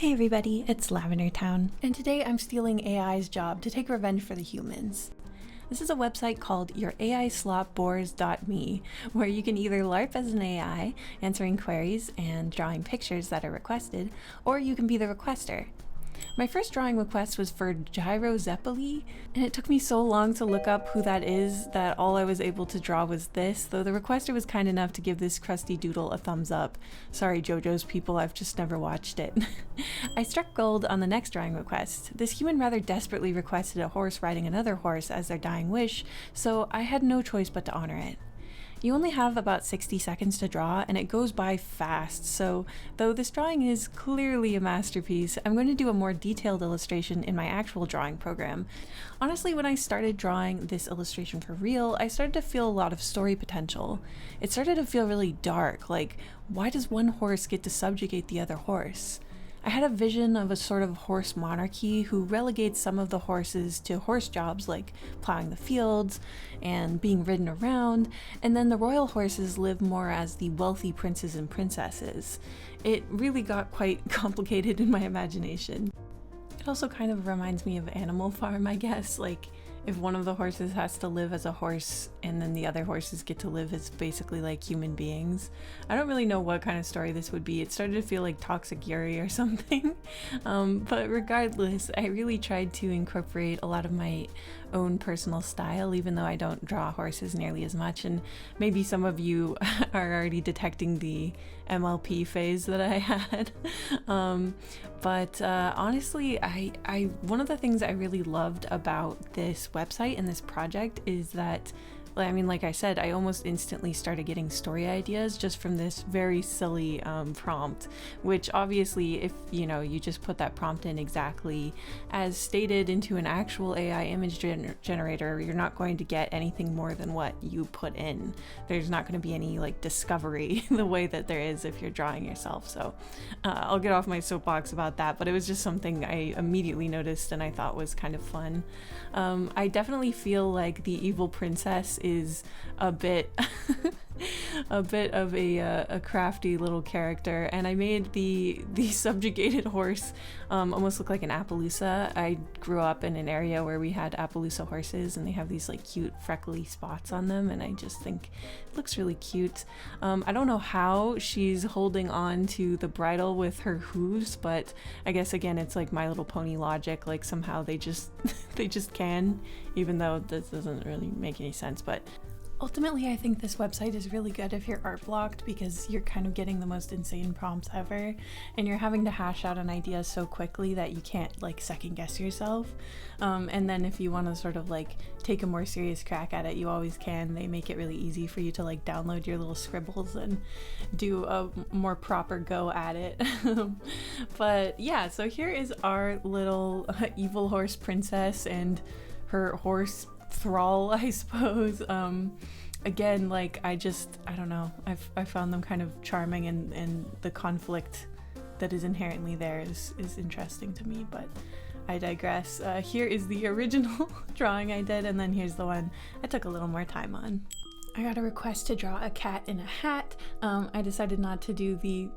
Hey everybody, it's LavenderTowne, and today I'm stealing AI's job to take revenge for the humans. This is a website called your where you can either LARP as an AI, answering queries and drawing pictures that are requested, or you can be the requester. My first drawing request was for Gyro Zeppeli, and it took me so long to look up who that is that all I was able to draw was this, though the requester was kind enough to give this crusty doodle a thumbs up. Sorry JoJo's people, I've just never watched it. I struck gold on the next drawing request. This human rather desperately requested a horse riding another horse as their dying wish, so I had no choice but to honor it. You only have about 60 seconds to draw, and it goes by fast, so though this drawing is clearly a masterpiece, I'm going to do a more detailed illustration in my actual drawing program. Honestly, when I started drawing this illustration for real, I started to feel a lot of story potential. It started to feel really dark, like, why does one horse get to subjugate the other horse? I had a vision of a sort of horse monarchy who relegates some of the horses to horse jobs like plowing the fields and being ridden around, and then the royal horses live more as the wealthy princes and princesses. It really got quite complicated in my imagination. It also kind of reminds me of Animal Farm, I guess, like if one of the horses has to live as a horse and then the other horses get to live as basically like human beings. I don't really know what kind of story this would be. It started to feel like Toxic Yuri or something. But regardless, I really tried to incorporate a lot of my own personal style, even though I don't draw horses nearly as much, and maybe some of you are already detecting the MLP phase that I had. But honestly, one of the things I really loved about this website and this project is that, I mean, like I said, I almost instantly started getting story ideas just from this very silly prompt, which obviously if you just put that prompt in exactly as stated into an actual AI image generator, you're not going to get anything more than what you put in. There's not going to be any like discovery the way that there is if you're drawing yourself. So I'll get off my soapbox about that, but it was just something I immediately noticed and I thought was kind of fun. I definitely feel like the evil princess is a bit a bit of a crafty little character, and I made the subjugated horse almost look like an Appaloosa. I grew up in an area where we had Appaloosa horses, and they have these like cute freckly spots on them, and I just think it looks really cute. I don't know how she's holding on to the bridle with her hooves, but I guess again it's like My Little Pony logic, like somehow they just they just can, even though this doesn't really make any sense. But ultimately, I think this website is really good if you're art blocked, because you're kind of getting the most insane prompts ever, and you're having to hash out an idea so quickly that you can't like second guess yourself. And then if you want to sort of like take a more serious crack at it, you always can. They make it really easy for you to like download your little scribbles and do a more proper go at it. But yeah, so here is our little evil horse princess and her horse thrall, I suppose. Again, like I don't know, I found them kind of charming, and the conflict that is inherently there is interesting to me, but I digress. Here is the original drawing I did, and then here's the one I took a little more time on. I got a request to draw a cat in a hat. I decided not to do the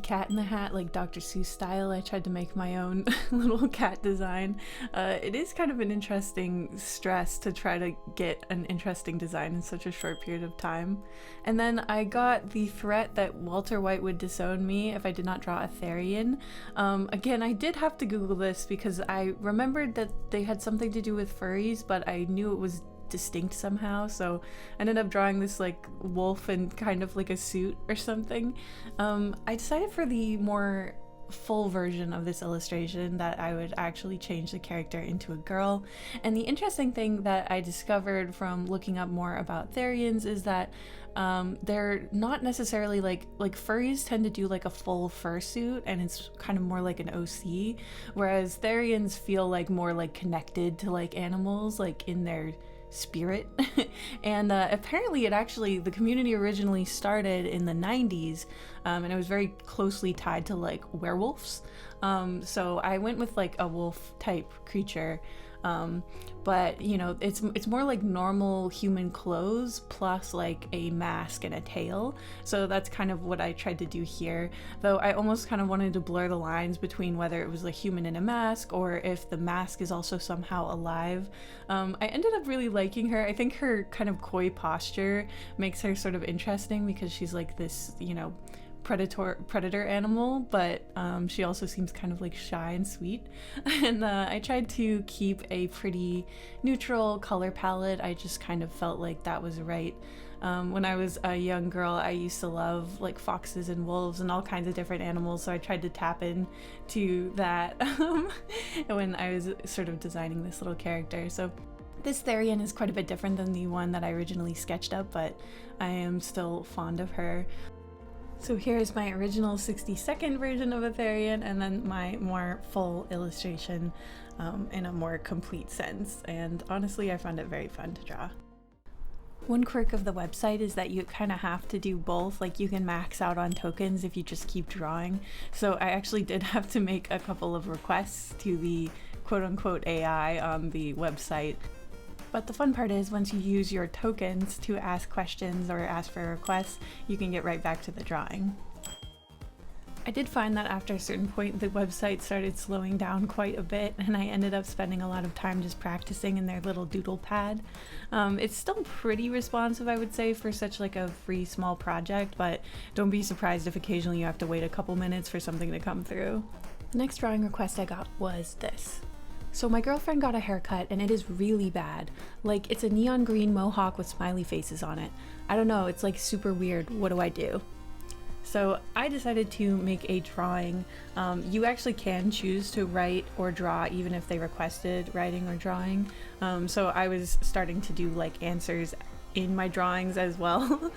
cat in the hat like Dr. Seuss style. I tried to make my own little cat design. It is kind of an interesting stress to try to get an interesting design in such a short period of time. And then I got the threat that Walter White would disown me if I did not draw a therian. Again, I did have to Google this because I remembered that they had something to do with furries, but I knew it was distinct somehow, so I ended up drawing this like wolf in kind of like a suit or something. I decided for the more full version of this illustration that I would actually change the character into a girl. And the interesting thing that I discovered from looking up more about therians is that they're not necessarily like furries tend to do like a full fursuit, and it's kind of more like an OC, whereas therians feel like more like connected to like animals, like in their spirit. And apparently the community originally started in the 90s, and it was very closely tied to like werewolves. So I went with like a wolf type creature, But you know, it's more like normal human clothes plus like a mask and a tail. So that's kind of what I tried to do here, though I almost kind of wanted to blur the lines between whether it was a human in a mask or if the mask is also somehow alive. I ended up really liking her. I think her kind of coy posture makes her sort of interesting because she's like this, you know, predator animal, but she also seems kind of like shy and sweet. And I tried to keep a pretty neutral color palette. I just kind of felt like that was right. When I was a young girl, I used to love like foxes and wolves and all kinds of different animals, so I tried to tap into that when I was sort of designing this little character. So this therian is quite a bit different than the one that I originally sketched up, but I am still fond of her. So here's my original 60-second version of a therian, and then my more full illustration in a more complete sense. And honestly, I found it very fun to draw. One quirk of the website is that you kind of have to do both. Like, you can max out on tokens if you just keep drawing. So I actually did have to make a couple of requests to the quote-unquote AI on the website. But the fun part is once you use your tokens to ask questions or ask for requests, you can get right back to the drawing. I did find that after a certain point the website started slowing down quite a bit, and I ended up spending a lot of time just practicing in their little doodle pad. It's still pretty responsive, I would say, for such like a free small project, but don't be surprised if occasionally you have to wait a couple minutes for something to come through. The next drawing request I got was this. So my girlfriend got a haircut and it is really bad. Like, it's a neon green mohawk with smiley faces on it. I don't know, it's like super weird. What do I do? So I decided to make a drawing. You actually can choose to write or draw even if they requested writing or drawing. So I was starting to do like answers in my drawings as well,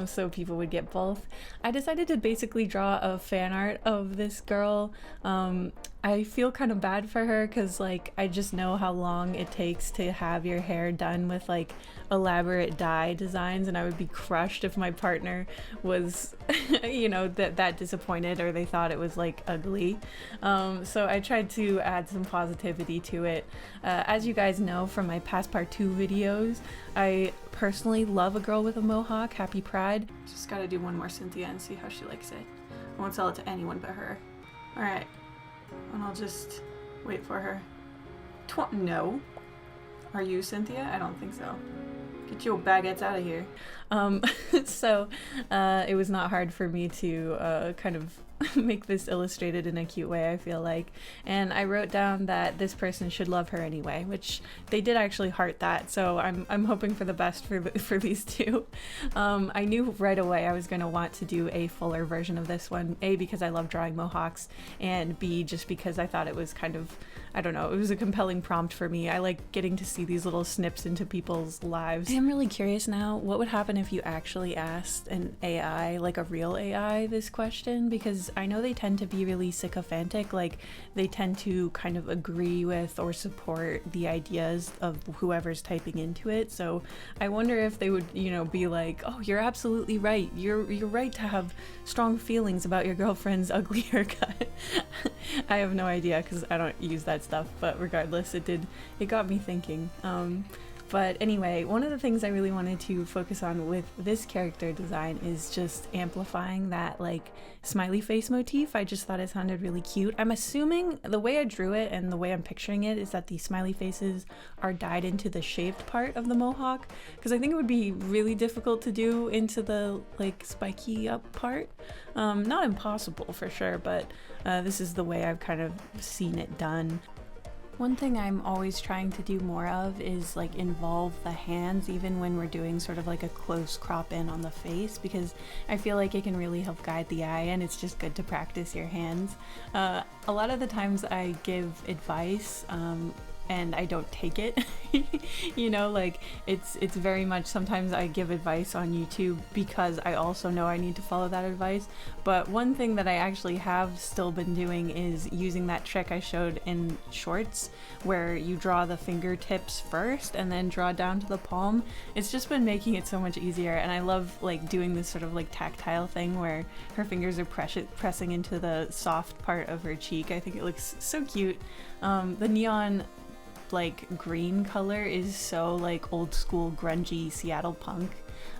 so people would get both. I decided to basically draw a fan art of this girl. I feel kind of bad for her because like I just know how long it takes to have your hair done with like elaborate dye designs, and I would be crushed if my partner was you know, that disappointed or they thought it was like ugly. So I tried to add some positivity to it. As you guys know from my past part 2 videos, I personally love a girl with a mohawk. Happy Pride. Just gotta do one more Cynthia and see how she likes it. I won't sell it to anyone but her. Alright, and I'll just wait for her. No. Are you Cynthia? I don't think so. Get your baguettes out of here. So it was not hard for me to kind of make this illustrated in a cute way, I feel like. And I wrote down that this person should love her anyway, which they did actually heart that, so I'm hoping for the best for these two. I knew right away I was going to want to do a fuller version of this one, A, because I love drawing mohawks, and B, just because I thought it was kind of, I don't know, it was a compelling prompt for me. I like getting to see these little snips into people's lives. I am really curious now, what would happen if you actually asked an AI, like a real AI, this question? Because I know they tend to be really sycophantic, like they tend to kind of agree with or support the ideas of whoever's typing into it. So I wonder if they would, you know, be like, oh, you're absolutely right. You're right to have strong feelings about your girlfriend's ugly haircut. I have no idea because I don't use that stuff, but regardless, it got me thinking. But anyway, one of the things I really wanted to focus on with this character design is just amplifying that like smiley face motif. I just thought it sounded really cute. I'm assuming the way I drew it and the way I'm picturing it is that the smiley faces are dyed into the shaved part of the mohawk, because I think it would be really difficult to do into the like spiky up part. Not impossible for sure, but this is the way I've kind of seen it done. One thing I'm always trying to do more of is like involve the hands even when we're doing sort of like a close crop in on the face, because I feel like it can really help guide the eye, and it's just good to practice your hands. A lot of the times I give advice and I don't take it. You know, like it's very much, sometimes I give advice on YouTube because I also know I need to follow that advice. But one thing that I actually have still been doing is using that trick I showed in shorts where you draw the fingertips first and then draw down to the palm. It's just been making it so much easier, and I love like doing this sort of like tactile thing where her fingers are pressing into the soft part of her cheek. I think it looks so cute. The neon like green color is so like old school grungy Seattle punk.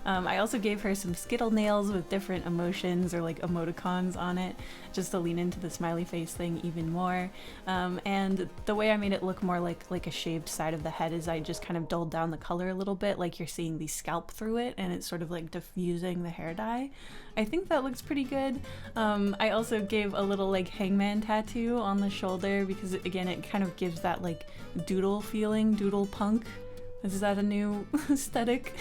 I also gave her some Skittle nails with different emotions or like emoticons on it, just to lean into the smiley face thing even more. And the way I made it look more like a shaved side of the head is I just kind of dulled down the color a little bit, like you're seeing the scalp through it, and it's sort of like diffusing the hair dye. I think that looks pretty good. I also gave a little like hangman tattoo on the shoulder because again, it kind of gives that like doodle feeling, doodle punk. Is that a new aesthetic?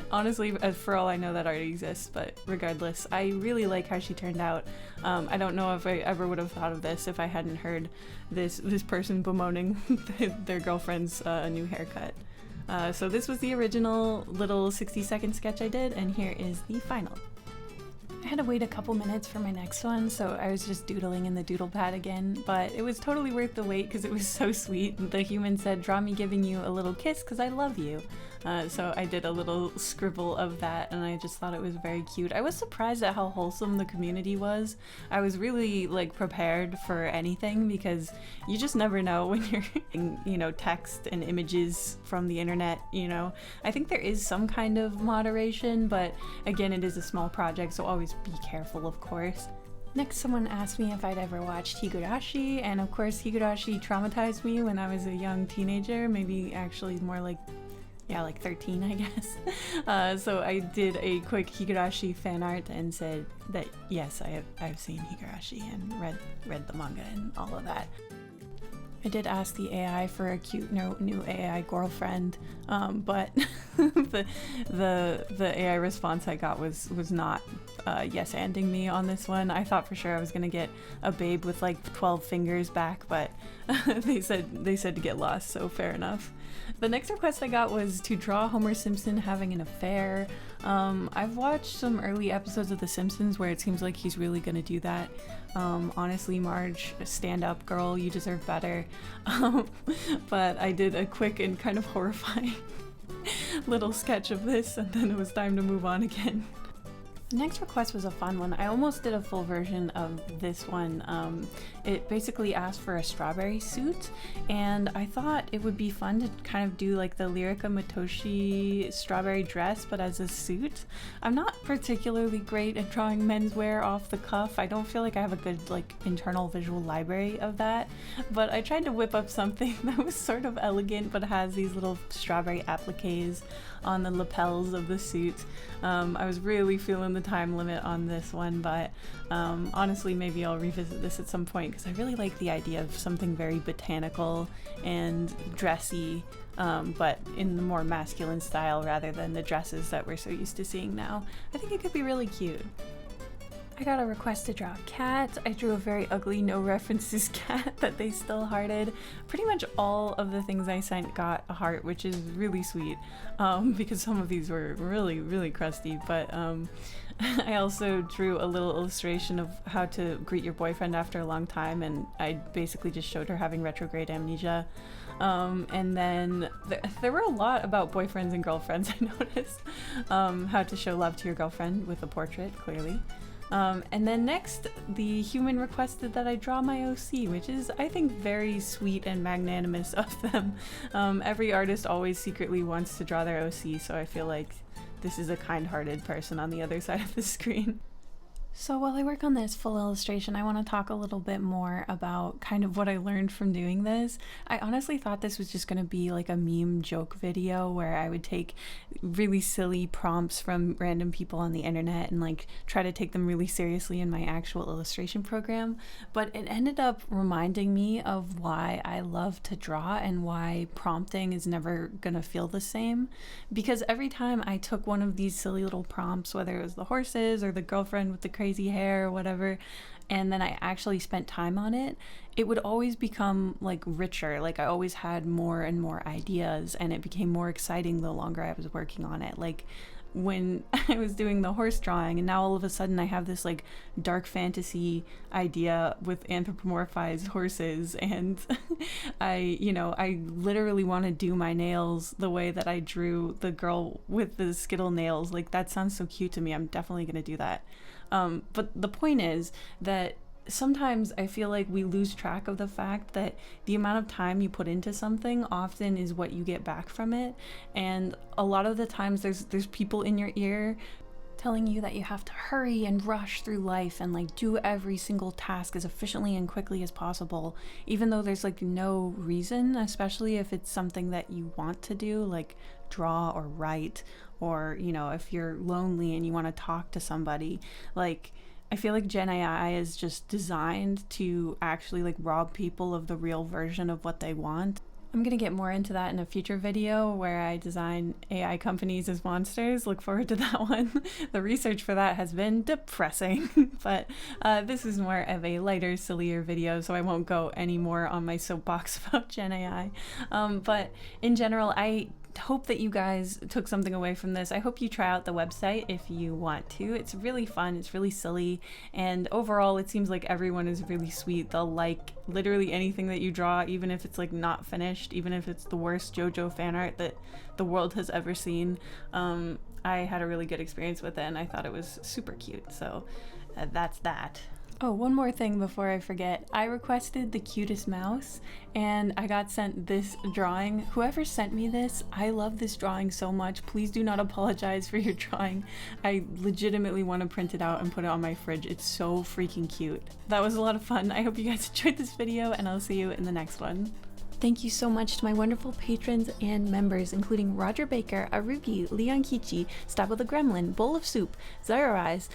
Honestly, for all I know, that already exists, but regardless, I really like how she turned out. I don't know if I ever would have thought of this if I hadn't heard this person bemoaning their girlfriend's new haircut. So this was the original little 60-second sketch I did, and here is the final. I had to wait a couple minutes for my next one, so I was just doodling in the doodle pad again, but it was totally worth the wait because it was so sweet. The human said, "Draw me giving you a little kiss because I love you." So I did a little scribble of that, and I just thought it was very cute. I was surprised at how wholesome the community was. I was really like prepared for anything because you just never know when you're getting, you know, text and images from the internet, you know. I think there is some kind of moderation, but again, it is a small project, so always be careful, of course. Next, someone asked me if I'd ever watched Higurashi, and of course Higurashi traumatized me when I was a young teenager, maybe actually more like 13, I guess. So I did a quick Higurashi fan art and said that yes, I've seen Higurashi and read the manga and all of that. I did ask the AI for a cute new AI girlfriend, but the AI response I got was not yes-anding me on this one. I thought for sure I was gonna get a babe with like 12 fingers back, but they said to get lost, so fair enough. The next request I got was to draw Homer Simpson having an affair. I've watched some early episodes of The Simpsons where it seems like he's really gonna do that. Honestly, Marge, stand up, girl, you deserve better. But I did a quick and kind of horrifying little sketch of this, and then it was time to move on again. The next request was a fun one. I almost did a full version of this one. It basically asked for a strawberry suit, and I thought it would be fun to kind of do like the Lyrica Matoshi strawberry dress, but as a suit. I'm not particularly great at drawing menswear off the cuff. I don't feel like I have a good like internal visual library of that, but I tried to whip up something that was sort of elegant but has these little strawberry appliques on the lapels of the suit. I was really feeling the time limit on this one, but honestly, maybe I'll revisit this at some point because I really like the idea of something very botanical and dressy, but in the more masculine style rather than the dresses that we're so used to seeing now. I think it could be really cute. I got a request to draw a cat. I drew a very ugly, no references cat that they still hearted. Pretty much all of the things I sent got a heart, which is really sweet, because some of these were really, really crusty, but I also drew a little illustration of how to greet your boyfriend after a long time, and I basically just showed her having retrograde amnesia. And then there were a lot about boyfriends and girlfriends, I noticed. How to show love to your girlfriend with a portrait, clearly. And then next, the human requested that I draw my OC, which is, I think, very sweet and magnanimous of them. Every artist always secretly wants to draw their OC, so I feel like this is a kind-hearted person on the other side of the screen. So while I work on this full illustration, I want to talk a little bit more about kind of what I learned from doing this. I honestly thought this was just going to be like a meme joke video where I would take really silly prompts from random people on the internet and like try to take them really seriously in my actual illustration program. But it ended up reminding me of why I love to draw and why prompting is never going to feel the same. Because every time I took one of these silly little prompts, whether it was the horses or the girlfriend with the crazy hair or whatever, and then I actually spent time on it, it would always become like richer. Like I always had more and more ideas, and it became more exciting the longer I was working on it. Like when I was doing the horse drawing, and now all of a sudden I have this like dark fantasy idea with anthropomorphized horses, and I literally want to do my nails the way that I drew the girl with the Skittle nails. Like that sounds so cute to me. I'm definitely gonna do that. But the point is that sometimes I feel like we lose track of the fact that the amount of time you put into something often is what you get back from it. And a lot of the times there's people in your ear telling you that you have to hurry and rush through life and like do every single task as efficiently and quickly as possible, even though there's like no reason, especially if it's something that you want to do, like draw or write, or, you know, if you're lonely and you want to talk to somebody. Like, I feel like Gen AI is just designed to actually like rob people of the real version of what they want. I'm gonna get more into that in a future video where I design AI companies as monsters. Look forward to that one. The research for that has been depressing, but this is more of a lighter, sillier video, so I won't go any more on my soapbox about Gen AI. But in general, I hope that you guys took something away from this. I hope you try out the website if you want to. It's really fun, it's really silly, and overall it seems like everyone is really sweet. They'll like literally anything that you draw, even if it's like not finished, even if it's the worst JoJo fan art that the world has ever seen. I had a really good experience with it and I thought it was super cute, so that's that. Oh, one more thing before I forget. I requested the cutest mouse and I got sent this drawing. Whoever sent me this, I love this drawing so much. Please do not apologize for your drawing. I legitimately want to print it out and put it on my fridge. It's so freaking cute. That was a lot of fun. I hope you guys enjoyed this video and I'll see you in the next one. Thank you so much to my wonderful patrons and members, including Roger Baker, Arugi, Leon Kichi, Stabble the Gremlin, Bowl of Soup, Zyro Eyes,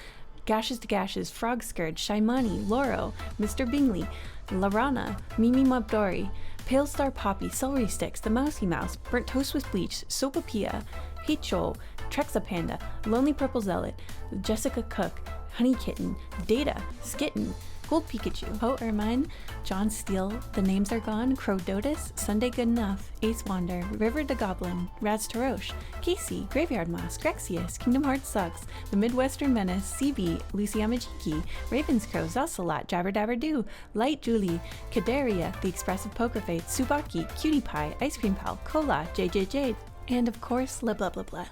Gashes to Gashes, Frog Scourge, Shaimani, Loro, Mr. Bingley, Larana, Mimi Mabdori, Pale Star Poppy, Celery Sticks, The Mousy Mouse, Burnt Toast with Bleach, Sopapia, Heichol, Trexa Panda, Lonely Purple Zealot, Jessica Cook, Honey Kitten, Data, Skitten, Gold Pikachu, Ho Ermine, John Steele, The Names Are Gone, Crow Dotus, Sunday Good Enough, Ace Wander, River the Goblin, Raz Tarosh, Casey, Graveyard Moss, Grexius, Kingdom Hearts Sucks, The Midwestern Menace, CB, Lucy Yamajiki, Ravenscrow, Zalsalat, Jabber Dabber Doo, Light Julie, Kadaria, The Expressive Poker Face, Subaki, Cutie Pie, Ice Cream Pal, Cola, JJ Jade, and of course, La Blah Blah Blah.